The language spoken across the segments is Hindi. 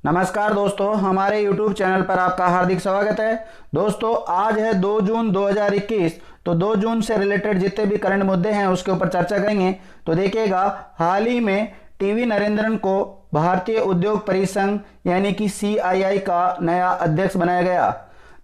नमस्कार दोस्तों, हमारे YouTube चैनल पर आपका हार्दिक स्वागत है। दोस्तों, आज है 2 जून 2021। तो 2 जून से रिलेटेड जितने भी करंट मुद्दे हैं उसके ऊपर चर्चा करेंगे। तो देखिएगा, हाल ही में टीवी नरेंद्रन को भारतीय उद्योग परिसंघ यानी कि CII का नया अध्यक्ष बनाया गया।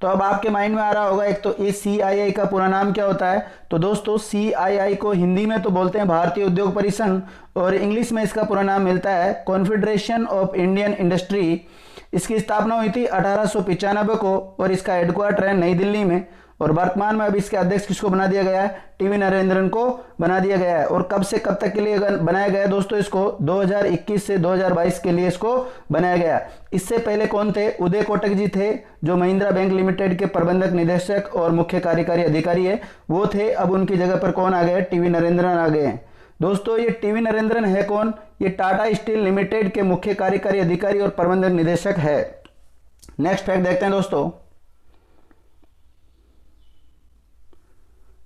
तो अब आपके माइंड में आ रहा होगा, एक तो ये CII का पूरा नाम क्या होता है। तो दोस्तों, CII को हिंदी में तो बोलते हैं भारतीय उद्योग परिसंघ, और इंग्लिश में इसका पूरा नाम मिलता है कॉन्फेडरेशन ऑफ इंडियन इंडस्ट्री। इसकी स्थापना हुई थी 1895 को और इसका हेडक्वार्टर है नई दिल्ली में। और वर्तमान में अब इसके अध्यक्ष किसको बना दिया गया है? टीवी नरेंद्रन को बना दिया गया है। और कब से कब तक के लिए बनाया गया है दोस्तों? इसको 2021 से 2022 के लिए इसको बनाया गया। इससे पहले कौन थे? उदय कोटक जी थे, जो महिंद्रा बैंक लिमिटेड के प्रबंधक निदेशक और मुख्य कार्यकारी अधिकारी है, वो थे। अब उनकी जगह पर कौन आ गए? टीवी नरेंद्रन आ गए हैं। दोस्तों, ये टीवी नरेंद्रन है कौन? ये टाटा स्टील लिमिटेड के मुख्य कार्यकारी अधिकारी और प्रबंधक निदेशक है। नेक्स्ट फैक्ट देखते हैं दोस्तों।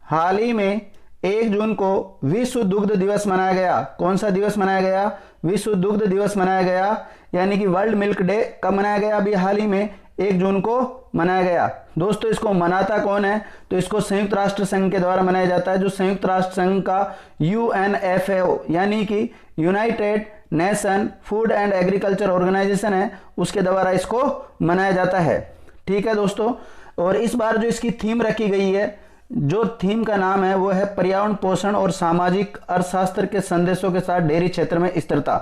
हाल ही में 1 जून को विश्व दुग्ध दिवस मनाया गया। कौन सा दिवस मनाया गया? विश्व दुग्ध दिवस मनाया गया, यानी कि वर्ल्ड मिल्क डे। कब मनाया गया? अभी हाल ही में 1 जून को मनाया गया। दोस्तों, इसको मनाता कौन है? तो इसको संयुक्त राष्ट्र संघ के द्वारा मनाया जाता है, जो संयुक्त राष्ट्र संघ का UNFAO यानी कि United Nation Food and Agriculture Organisation है, उसके द्वारा इसको मनाया जाता है। ठीक है दोस्तों, और इस बार जो इसकी थीम रखी गई है, जो थीम का नाम है वो है पर्यावरण, पोषण और सामाजिक अर्थशास्त्र के संदेशों के साथ डेयरी क्षेत्र में स्थिरता।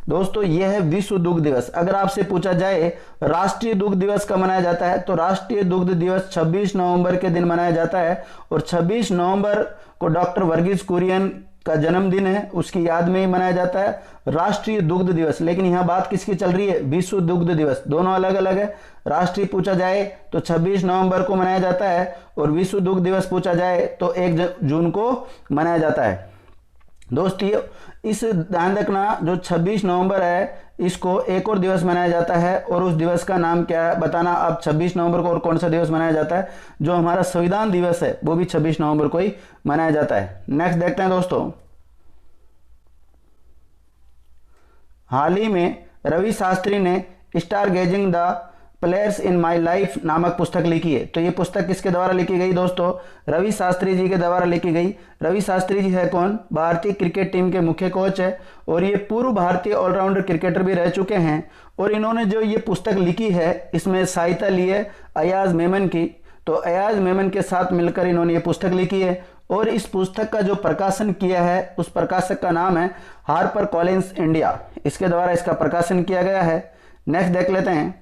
दोस्तों, यह है विश्व दुग्ध दिवस। अगर आपसे पूछा जाए राष्ट्रीय दुग्ध दिवस कब मनाया जाता है, तो राष्ट्रीय दुग्ध दिवस 26 नवंबर के दिन मनाया जाता है। और 26 नवंबर को डॉक्टर वर्गीज कुरियन का जन्मदिन है, उसकी याद में ही मनाया जाता है राष्ट्रीय दुग्ध दिवस। लेकिन यहाँ बात किसकी चल रही है? विश्व दुग्ध दिवस। दोनों अलग अलग है। राष्ट्रीय पूछा जाए तो 26 नवंबर को मनाया जाता है, और विश्व दुग्ध दिवस पूछा जाए तो 1 जून को मनाया जाता है। दोस्तों, इस ध्यान रखना, जो 26 नवंबर है इसको एक और दिवस मनाया जाता है, और उस दिवस का नाम क्या है बताना। अब 26 नवंबर को और कौन सा दिवस मनाया जाता है? जो हमारा संविधान दिवस है वो भी 26 नवंबर को ही मनाया जाता है। नेक्स्ट देखते हैं दोस्तों। हाल ही में रवि शास्त्री ने star gazing the players in my life नामक पुस्तक लिखी है। तो ये पुस्तक किसके द्वारा लिखी गई दोस्तों? रवि शास्त्री जी के द्वारा लिखी गई। रवि शास्त्री जी है कौन? भारतीय क्रिकेट टीम के मुख्य कोच है, और ये पूर्व भारतीय ऑलराउंडर क्रिकेटर भी रह चुके हैं। और इन्होंने जो ये पुस्तक लिखी है, इसमें सहायता ली है अयाज मेमन की। तो अयाज मेमन के साथ मिलकर इन्होंने ये पुस्तक लिखी है, और इस पुस्तक का जो प्रकाशन किया है उस प्रकाशक का नाम है हार्पर कॉलिंस इंडिया। इसके द्वारा इसका प्रकाशन किया गया है। नेक्स्ट देख लेते हैं।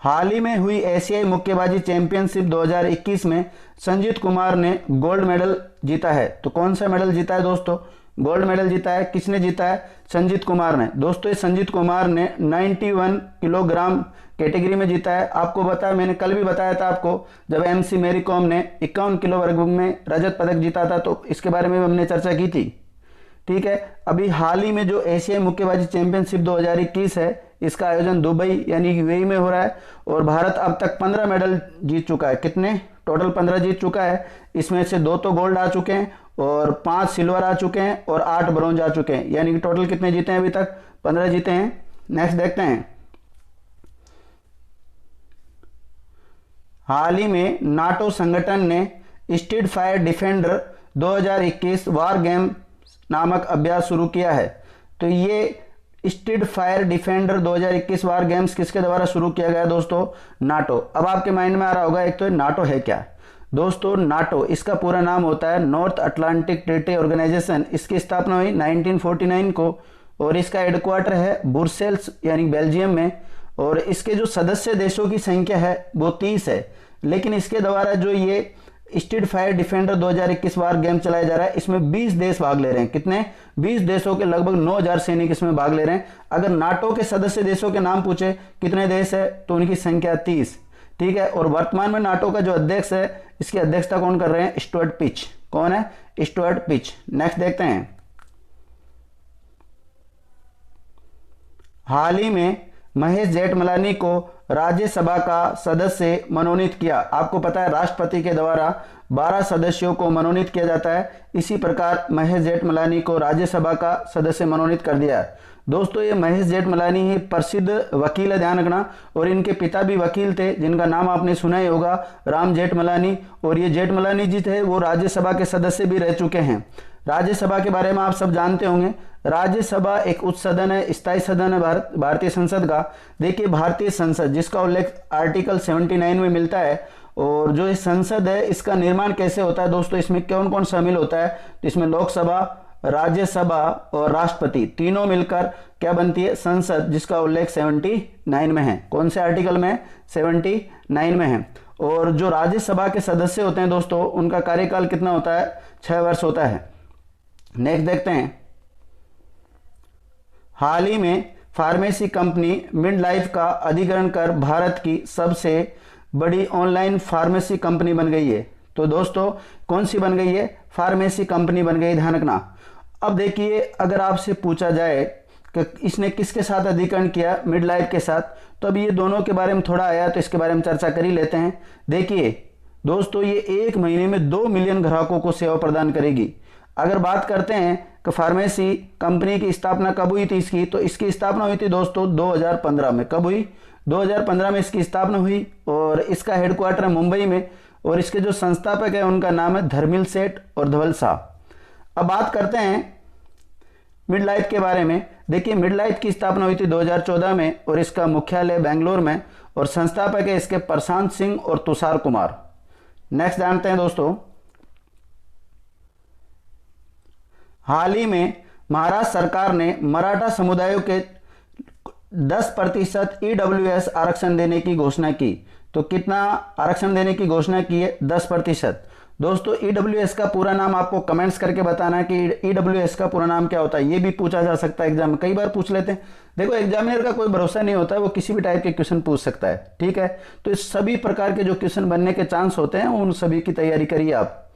हाल ही में हुई एशियाई मुक्केबाजी चैंपियनशिप 2021 में संजीत कुमार ने गोल्ड मेडल जीता है। तो कौन सा मेडल जीता है दोस्तों? गोल्ड मेडल जीता है। किसने जीता है? संजीत कुमार ने। दोस्तों, संजीत कुमार ने 91 किलोग्राम कैटेगरी में जीता है। आपको बताया, मैंने कल भी बताया था आपको, जब MC मैरी कॉम ने 51 किलो वर्ग में रजत पदक जीता था, तो इसके बारे में भी हमने चर्चा की थी। ठीक है, अभी हाल ही में जो एशियाई मुक्केबाजी चैंपियनशिप 2021 है, इसका आयोजन दुबई यानी UAE में हो रहा है, और भारत अब तक 15 मेडल जीत चुका है। कितने? टोटल 15 जीत चुका है। इसमें से 2 तो गोल्ड आ चुके हैं, और 5 सिल्वर आ चुके हैं, और 8 ब्रॉन्ज आ चुके हैं। यानी कि टोटल कितने जीते हैं? अभी तक 15 जीते हैं। नेक्स्ट देखते हैं। हाल ही में नाटो संगठन ने street fire defender 2021 war game नामक अभ्यास शुरू किया है। तो ये स्ट्रीट फायर डिफेंडर 2021 वार गेम्स किसके द्वारा शुरू किया गया दोस्तों? नाटो। अब आपके माइंड में आ रहा होगा, एक तो नाटो है क्या? दोस्तों, नाटो इसका पूरा नाम होता है नॉर्थ अटलांटिक ट्रीटी ऑर्गेनाइजेशन। इसकी स्थापना हुई 1949 को, और इसका हेडक्वार्टर है ब्रुसेल्स यानी बेल्जियम में। और इसके जो सदस्य देशों की संख्या है वो 30 है। लेकिन इसके द्वारा जो ये street fire defender 2021 war game चलाया जा रहा है, इसमें 20 देश भाग ले रहे हैं। कितने? 20 देशों के लगभग 9000 सैनिक इसमें भाग ले रहे हैं। अगर नाटो के सदस्य देशों के नाम पूछे कितने देश है, तो उनकी संख्या 30। ठीक है, और वर्तमान में नाटो का जो अध्यक्ष है, इसकी अध्यक्षता कौन कर रहे हैं? Stuart pitch. कौन है? Stuart pitch. नेक्स्ट देखते हैं। हाल ही में महेश जेठमलानी को राज्यसभा का सदस्य मनोनीत किया? आपको पता है राष्ट्रपति के द्वारा 12 सदस्यों को मनोनीत किया जाता है। इसी प्रकार महेश जेठमलानी को राज्यसभा का सदस्य मनोनीत कर दिया है। दोस्तों ये महेश जेठमलानी ही प्रसिद्ध वकील है, ध्यान रखना, और इनके पिता भी वकील थे जिनका नाम आपने सुना ही होगा, राम जेठमलानी। और ये जेठमलानी जी थे वो राज्यसभा के सदस्य भी रह चुके हैं। राज्यसभा के बारे में आप सब जानते होंगे। राज्यसभा एक उच्च सदन है, स्थायी सदन है भारतीय संसद का। देखिए भारतीय संसद जिसका उल्लेख आर्टिकल 79 में मिलता है, और जो इस संसद है इसका निर्माण कैसे होता है दोस्तों, इसमें कौन कौन शामिल होता है, तो इसमें लोकसभा, राज्यसभा और राष्ट्रपति तीनों मिलकर क्या बनती है, संसद, जिसका उल्लेख 79 में है। कौन से आर्टिकल में? 79 में है। और जो राज्यसभा के सदस्य होते हैं दोस्तों उनका कार्यकाल कितना होता है? 6 वर्ष होता है। नेक्स्ट देखते हैं, हाल ही में फार्मेसी कंपनी मिडलाइफ का अधिग्रहण कर भारत की सबसे बड़ी ऑनलाइन फार्मेसी कंपनी बन गई है। तो दोस्तों कौन सी बन गई है? फार्मेसी कंपनी बन गई, ध्यान रखना। अब देखिए अगर आपसे पूछा जाए कि इसने किसके साथ अधिग्रहण किया, मिडलाइफ के साथ, तो अब ये दोनों के बारे में थोड़ा आया तो इसके बारे में चर्चा कर ही लेते हैं। देखिए दोस्तों ये 1 महीने में 2 मिलियन ग्राहकों को सेवा प्रदान करेगी। अगर बात करते हैं कि फार्मेसी कंपनी की स्थापना कब हुई थी इसकी, तो इसकी स्थापना हुई थी दोस्तों 2015 में। कब हुई? 2015 में इसकी स्थापना हुई, और इसका हेडक्वार्टर है मुंबई में, और इसके जो संस्थापक है उनका नाम है धर्मिल सेठ और धवल शाह। अब बात करते हैं मिडलाइफ के बारे में। देखिए मिडलाइफ की स्थापना हुई थी 2014 में, और इसका मुख्यालय बेंगलोर में, और संस्थापक है इसके प्रशांत सिंह और तुषार कुमार। नेक्स्ट जानते हैं दोस्तों, हाल ही में महाराष्ट्र सरकार ने मराठा समुदायों के 10% EWS आरक्षण देने की घोषणा की। तो कितना आरक्षण देने की घोषणा की है? 10%। दोस्तों EWS का पूरा नाम आपको कमेंट्स करके बताना है कि EWS का पूरा नाम क्या होता है। ये भी पूछा जा सकता है एग्जाम में, कई बार पूछ लेते हैं। देखो एग्जामिनर का कोई भरोसा नहीं होता है, वो किसी भी टाइप के क्वेश्चन पूछ सकता है, ठीक है। तो इस सभी प्रकार के जो क्वेश्चन बनने के चांस होते हैं उन सभी की तैयारी करिए आप,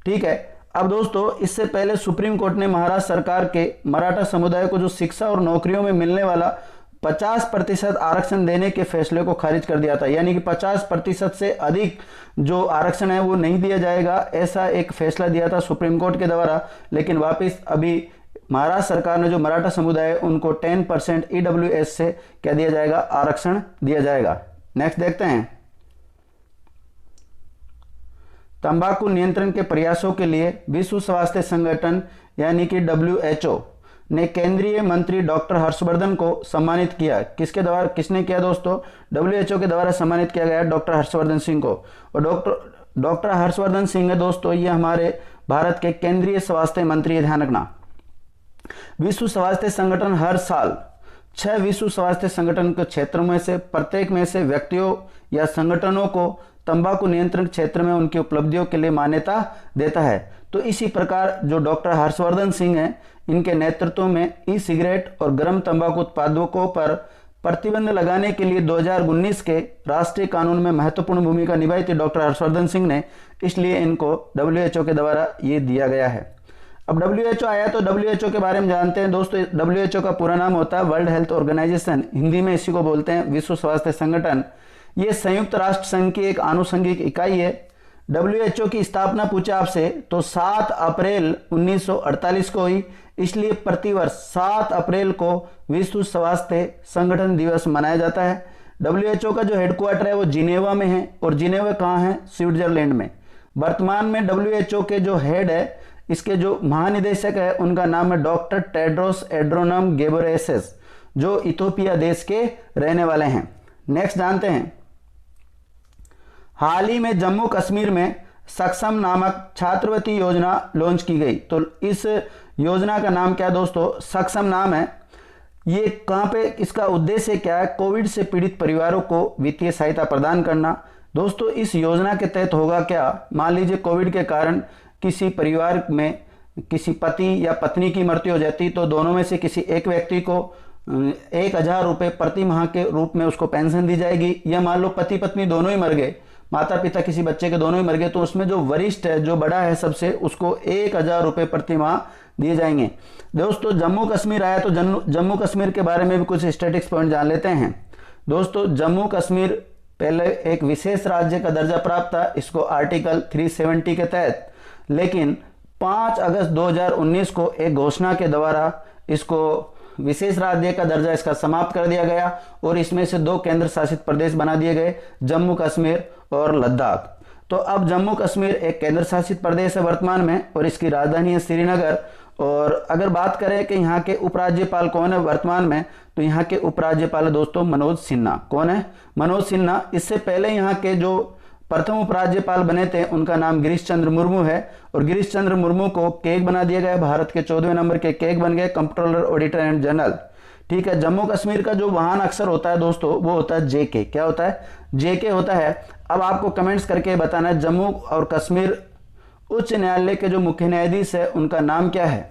ठीक है। अब दोस्तों इससे पहले सुप्रीम कोर्ट ने महाराष्ट्र सरकार के मराठा समुदाय को जो शिक्षा और नौकरियों में मिलने वाला 50% आरक्षण देने के फैसले को खारिज कर दिया था। यानी कि 50% से अधिक जो आरक्षण है वो नहीं दिया जाएगा, ऐसा एक फैसला दिया था सुप्रीम कोर्ट के द्वारा। लेकिन वापस अभी महाराष्ट्र सरकार ने जो मराठा समुदाय है उनको 10% EWS से क्या दिया जाएगा? आरक्षण दिया जाएगा। नेक्स्ट देखते हैं, तंबाकू नियंत्रण के प्रयासों के लिए विश्व स्वास्थ्य संगठन यानी कि WHO ने केंद्रीय मंत्री डॉक्टर हर्षवर्धन को सम्मानित किया। किसके द्वारा, किसने किया दोस्तों? WHO के द्वारा सम्मानित किया गया डॉक्टर हर्षवर्धन सिंह को। और डॉक्टर हर्षवर्धन सिंह है दोस्तों, ये हमारे भारत के केंद्रीय स्वास्थ्य मंत्री है, ध्यान रखना। विश्व स्वास्थ्य संगठन हर साल 6 विश्व स्वास्थ्य संगठन के क्षेत्रों में से प्रत्येक में से व्यक्तियों या संगठनों को तंबाकू नियंत्रण क्षेत्र में उनकी उपलब्धियों के लिए मान्यता देता है। तो इसी प्रकार जो डॉक्टर हर्षवर्धन सिंह हैं, इनके नेतृत्व में ई-सिगरेट और गर्म तंबाकू उत्पादकों पर प्रतिबंध लगाने के लिए 2019 के राष्ट्रीय कानून में महत्वपूर्ण भूमिका निभाई थी डॉक्टर हर्षवर्धन सिंह ने, इसलिए इनको WHO के द्वारा ये दिया गया है। अब WHO आया तो WHO के बारे में जानते हैं दोस्तों। WHO का पूरा नाम होता है वर्ल्ड हेल्थ ऑर्गेनाइजेशन, हिंदी में इसी को बोलते हैं विश्व स्वास्थ्य संगठन। ये संयुक्त राष्ट्र संघ की एक आनुषंगिक इकाई है। WHO की स्थापना पूछा आपसे तो 7 अप्रैल 1948 को हुई, इसलिए प्रतिवर्ष 7 अप्रैल को विश्व स्वास्थ्य संगठन दिवस मनाया जाता है। WHO का जो हेडक्वार्टर है वो जिनेवा में है, और जिनेवा कहाँ है? स्विट्जरलैंड में। वर्तमान में WHO के जो हेड है, इसके जो महानिदेशक है उनका नाम है डॉक्टर टेड्रोस एड्रोनम गेब्रेयेसस, जो इथोपिया देश के रहने वाले हैं। नेक्स्ट जानते हैं, हाल ही में जम्मू कश्मीर में सक्षम नामक छात्रवृत्ति योजना लॉन्च की गई। तो इस योजना का नाम क्या है दोस्तों? सक्षम नाम है। ये कहाँ पे, इसका उद्देश्य क्या है? कोविड से पीड़ित परिवारों को वित्तीय सहायता प्रदान करना। दोस्तों इस योजना के तहत होगा क्या, मान लीजिए कोविड के कारण किसी परिवार में किसी पति या पत्नी की मृत्यु हो जाती, तो दोनों में से किसी एक व्यक्ति को 1000 रुपये प्रति माह के रूप में उसको पेंशन दी जाएगी। या मान लो पति पत्नी दोनों ही मर गए, माता पिता किसी बच्चे के दोनों ही मर गए, तो उसमें जो वरिष्ठ है, जो बड़ा है सबसे, उसको 1000 रुपये प्रति माह दिए जाएंगे। दोस्तों जम्मू कश्मीर आया तो जम्मू कश्मीर के बारे में भी कुछ स्टैटिक्स पॉइंट जान लेते हैं। दोस्तों जम्मू कश्मीर पहले एक विशेष राज्य का दर्जा प्राप्त था, इसको आर्टिकल 370 के तहत, लेकिन 5 अगस्त 2019 को एक घोषणा के द्वारा इसको विशेष राज्य का दर्जा इसका समाप्त कर दिया गया और इसमें से 2 केंद्र शासित प्रदेश बना दिए गए, जम्मू कश्मीर और लद्दाख। तो अब जम्मू कश्मीर एक केंद्र शासित प्रदेश है वर्तमान में और इसकी राजधानी है श्रीनगर। और अगर बात करें कि यहाँ के उपराज्यपाल कौन है वर्तमान में, तो यहाँ के उपराज्यपाल है दोस्तों मनोज सिन्हा। कौन है? मनोज सिन्हा। इससे पहले यहाँ के जो प्रथम उपराज्यपाल बने थे उनका नाम गिरीश चंद्र मुर्मू है और गिरीश चंद्र मुर्मू को केग बना दिया गया, भारत के 14वें नंबर के केग बन गए, कंट्रोलर ऑडिटर एंड जनरल। ठीक है। जम्मू कश्मीर का जो वाहन अक्षर होता है दोस्तों वो होता है जेके। क्या होता है? जेके होता है। अब आपको कमेंट्स करके बताना है जम्मू और कश्मीर उच्च न्यायालय के जो मुख्य न्यायाधीश है उनका नाम क्या है।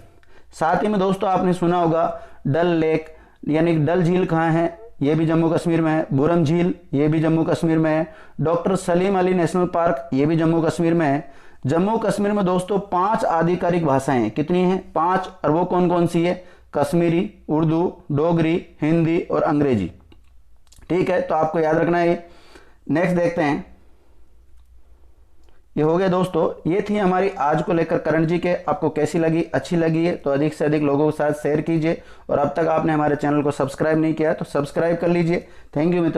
साथ ही में दोस्तों आपने सुना होगा डल लेक यानी डल झील कहाँ है, ये भी जम्मू कश्मीर में है। बुरम झील ये भी जम्मू कश्मीर में है। Doctor Salim Ali national park ये भी जम्मू कश्मीर में है। जम्मू कश्मीर में दोस्तों 5 आधिकारिक भाषाएं हैं। कितनी हैं? 5। और वो कौन कौन सी है? कश्मीरी, उर्दू, डोगरी, हिंदी और अंग्रेजी। ठीक है, तो आपको याद रखना है। नेक्स्ट देखते हैं। ये हो गया दोस्तों, ये थी हमारी आज को लेकर करंट जी के। आपको कैसी लगी? अच्छी लगी है तो अधिक से अधिक लोगों के साथ शेयर कीजिए और अब तक आपने हमारे चैनल को सब्सक्राइब नहीं किया तो सब्सक्राइब कर लीजिए। थैंक यू मित्रों।